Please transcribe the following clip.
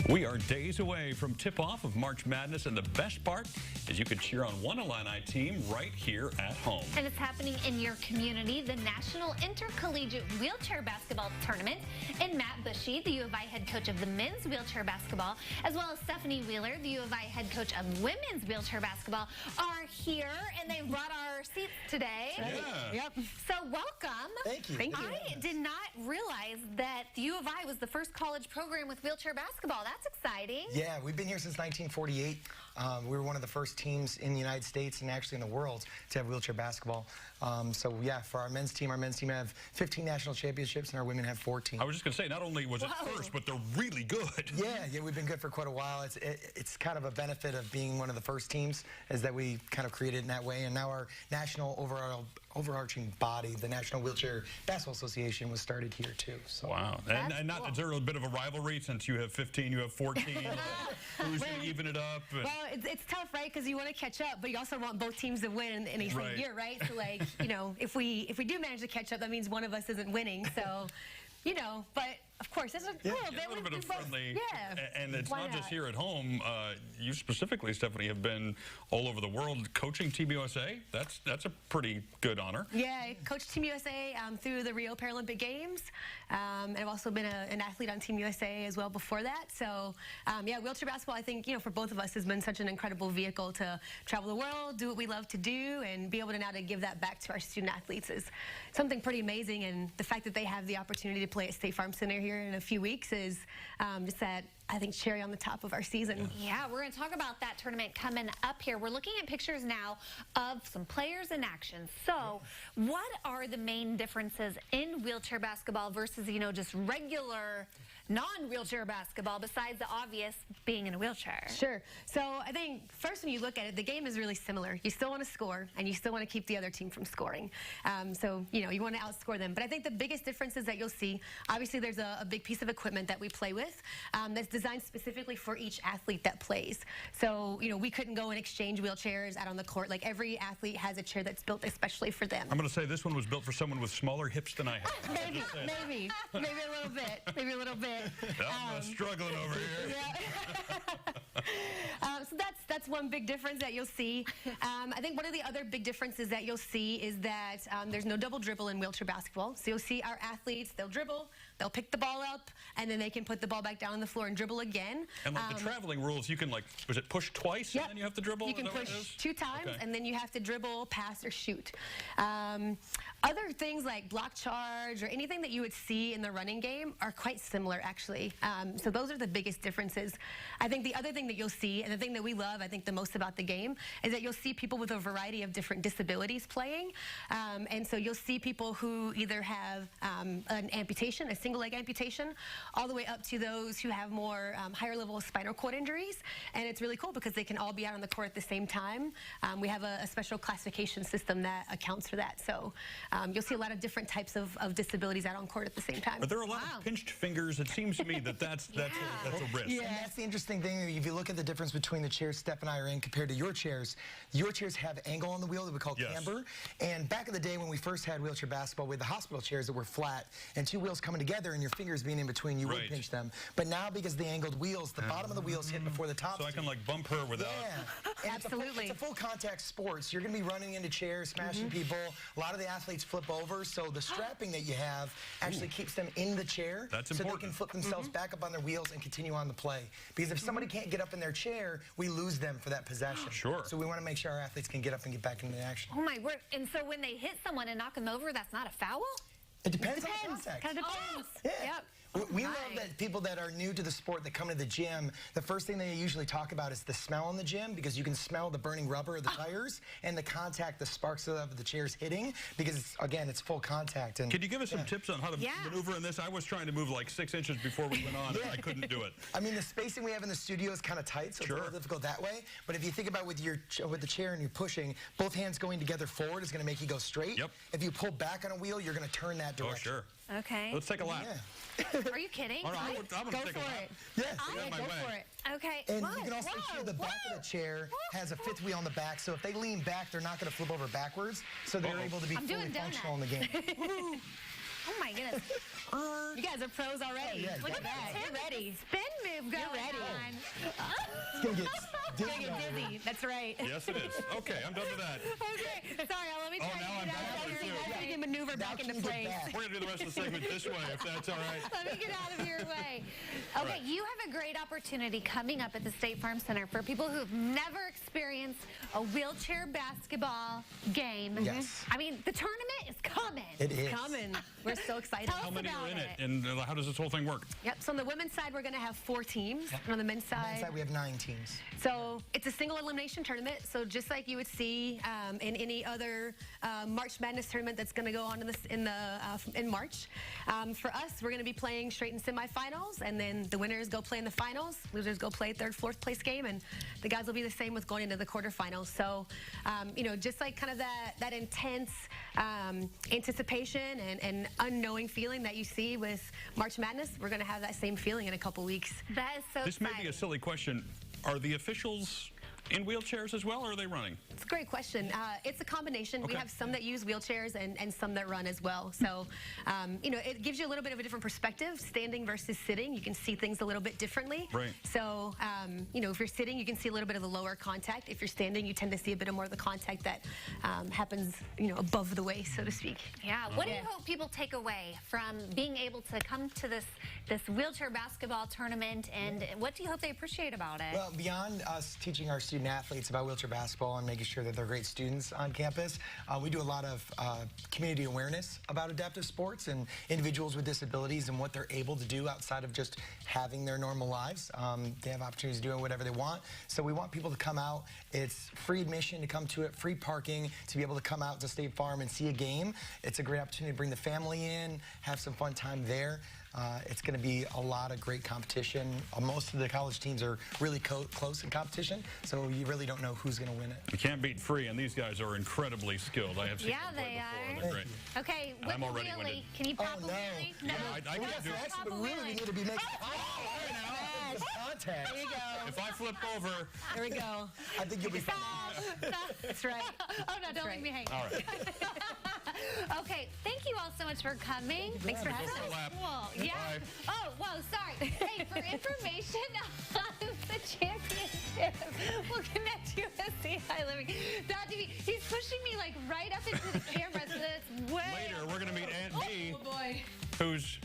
We are days away from tip-off of March Madness, and the best part is you can cheer on one Illini team right here at home. And it's happening in your community, the National Intercollegiate Wheelchair Basketball Tournament. And Matt Bushy, the U of I head coach of the men's wheelchair basketball, as well as Stephanie Wheeler, the U of I head coach of women's wheelchair basketball, are here, and they brought our seats today. Yeah. Yep. So welcome. Thank you. I did not realize that the U of I was the first college program with wheelchair basketball. That's exciting. Yeah, we've been here since 1948. We were one of the first teams in the United States and actually in the world to have wheelchair basketball. So yeah, for our men's team have 15 national championships and our women have 14. I was just going to say, not only was it first, but they're really good. Yeah, we've been good for quite a while. It's kind of a benefit of being one of the first teams is that we kind of created it in that way. And now our national overarching body, the National Wheelchair Basketball Association, was started here too. So. Wow. And cool. Is there a bit of a rivalry since you have 15, you have 14? Who's going to even it up? Well, it's tough, right? Because you want to catch up, but you also want both teams to win in a same year, right? So, like, you know, if we do manage to catch up, that means one of us isn't winning. So, you know, but of course, there's a little bit of friendly. Yeah. And it's not just here at home. You specifically, Stephanie, have been all over the world coaching Team USA. That's a pretty good honor. Yeah, I coached Team USA through the Rio Paralympic Games. And I've also been an athlete on Team USA as well before that. So, yeah, wheelchair basketball, I think, you know, for both of us has been such an incredible vehicle to travel the world, do what we love to do, and be able to now to give that back to our student athletes is something pretty amazing. And the fact that they have the opportunity to play at State Farm Center here in a few weeks is just that, I think, cherry on the top of our season. Yeah, we're going to talk about that tournament coming up here. We're looking at pictures now of some players in action. So what are the main differences in wheelchair basketball versus, you know, just regular non-wheelchair basketball, besides the obvious being in a wheelchair? Sure. So I think first when you look at it, the game is really similar. You still want to score, and you still want to keep the other team from scoring. So, you know, you want to outscore them. But I think the biggest differences that you'll see, obviously there's a big piece of equipment that we play with that's designed specifically for each athlete that plays. So, you know, we couldn't go and exchange wheelchairs out on the court. Like, every athlete has a chair that's built especially for them. I'm going to say this one was built for someone with smaller hips than I have. Maybe a little bit. Maybe a little bit. I'm struggling over here. Yeah. So that's one big difference that you'll see. I think one of the other big differences that you'll see is that there's no double dribble in wheelchair basketball. So you'll see our athletes, they'll dribble, they'll pick the ball up, and then they can put the ball back down on the floor and dribble again. And like the traveling rules, you can, like, was it push twice and then you have to dribble? You can push 2 times, okay, and then you have to dribble, pass, or shoot. Other things like block charge or anything that you would see in the running game are quite similar, actually. So those are the biggest differences. I think the other thing that you'll see, and the thing that we love, I think, the most about the game, is that you'll see people with a variety of different disabilities playing. And so you'll see people who either have an amputation, a single leg amputation, all the way up to those who have more higher level spinal cord injuries. And it's really cool because they can all be out on the court at the same time. We have a special classification system that accounts for that. So you'll see a lot of different types of disabilities out on court at the same time. Are there a lot of pinched fingers? It seems to me that that's a risk. Yeah, and that's the interesting thing. If you look at the difference between the chairs Steph and I are in compared to your chairs have angle on the wheel that we call camber. And back in the day when we first had wheelchair basketball, we had the hospital chairs that were flat and 2 wheels coming together and your fingers being in between, you would pinch them. But now, because of the angled wheels, the bottom of the wheels hit before the top. So I can, like, bump her without... Yeah. And absolutely. It's a full contact sport. So you're going to be running into chairs, smashing people. A lot of the athletes flip over. So the strapping that you have actually keeps them in the chair. That's so important. They can flip themselves back up on their wheels and continue on the play. Because if somebody can't get up in their chair, we lose them for that possession. Sure. So we want to make sure our athletes can get up and get back into the action. Oh, my word. And so when they hit someone and knock them over, that's not a foul? It depends on the contact. Kind of depends. Yeah. Yep. We love that people that are new to the sport that come to the gym, the first thing they usually talk about is the smell in the gym, because you can smell the burning rubber of the tires and the contact, the sparks of the chairs hitting, because again, it's full contact. And can you give us some tips on how to maneuver in this? I was trying to move like 6 inches before we went on, and I couldn't do it. I mean, the spacing we have in the studio is kind of tight, so it's a little difficult that way. But if you think about with the chair and you're pushing, both hands going together forward is going to make you go straight. Yep. If you pull back on a wheel, you're going to turn that direction. Oh, sure. Okay. Let's take a lap. Yeah. Are you kidding? All right, I'm going to take a lap. Yes. Go for it. Okay. And you can also make sure the back of the chair has a 5th wheel on the back, so if they lean back, they're not going to flip over backwards, so they're able to be fully functional in the game. Oh my goodness. You guys are pros already. Yeah, Look at that. You're ready. Spin move going ready. on. It's going to get You're gonna get dizzy. That's right. Yes, it is. Okay, I'm done with that. Okay. Sorry, let me try now to I'm get back out for of it, here. too. I can maneuver back into place. We're going to do the rest of the segment this way, if that's all right. Let me get out of your way. Okay, Right. you have a great opportunity coming up at the State Farm Center for people who've never experienced a wheelchair basketball game. Yes. I mean, the tournament is coming. It is. Coming. We're so excited. Tell How us many about are in it, it. and how does this whole thing work? Yep. So on the women's side, we're going to have 4 teams. And on the men's On side, the side, we have 9 teams. so it's a single elimination tournament. So just like you would see in any other March Madness tournament that's going to go on in March. For us, we're going to be playing straight in semifinals, and then the winners go play in the finals. Losers go play 3rd, 4th place game, and the guys will be the same with going into the quarterfinals. So, you know, just like kind of that intense anticipation and unknowing feeling that you see with March Madness, we're going to have that same feeling in a couple weeks. That is so This may exciting. be a silly question. Are the officials in wheelchairs as well, or are they running? It's a great question. It's a combination. Okay. We have some that use wheelchairs and some that run as well. So, you know, it gives you a little bit of a different perspective, standing versus sitting. You can see things a little bit differently. Right. So, you know, if you're sitting, you can see a little bit of the lower contact. If you're standing, you tend to see a bit more of the contact that happens, you know, above the waist, so to speak. Yeah. What do you Yeah. hope people take away from being able to come to this wheelchair basketball tournament, and what do you hope they appreciate about it? Well, beyond us teaching our student athletes about wheelchair basketball and making sure that they're great students on campus, we do a lot of community awareness about adaptive sports and individuals with disabilities and what they're able to do outside of just having their normal lives. They have opportunities to do whatever they want. So we want people to come out. It's free admission to come to it, free parking to be able to come out to State Farm and see a game. It's a great opportunity to bring the family in, have some fun time there. It's going to be a lot of great competition. Most of the college teams are really close in competition, so you really don't know who's going to win it. You can't beat free, and these guys are incredibly skilled. I have seen Yeah, them play they before. are. They're great. Okay, And with I'm the already wheelie, winded. can you pop Oh, a no. wheelie? Yeah, I can do it. Actually, Pop a we really wheelie. need to be making contact. There you go. If I flip over, There we go. I think you'll be fine. That's right. Oh, no, don't leave me hanging. all right. Okay, thank you all so much for coming. Thanks for Go having for a us. lap. Cool. Yeah. Bye. Oh, whoa, sorry. Hey, for information on the championship, we'll connect you with ciLiving. He's pushing me like right up into the camera, so that it's way. Later, we're going to meet Aunt B, Oh boy. who's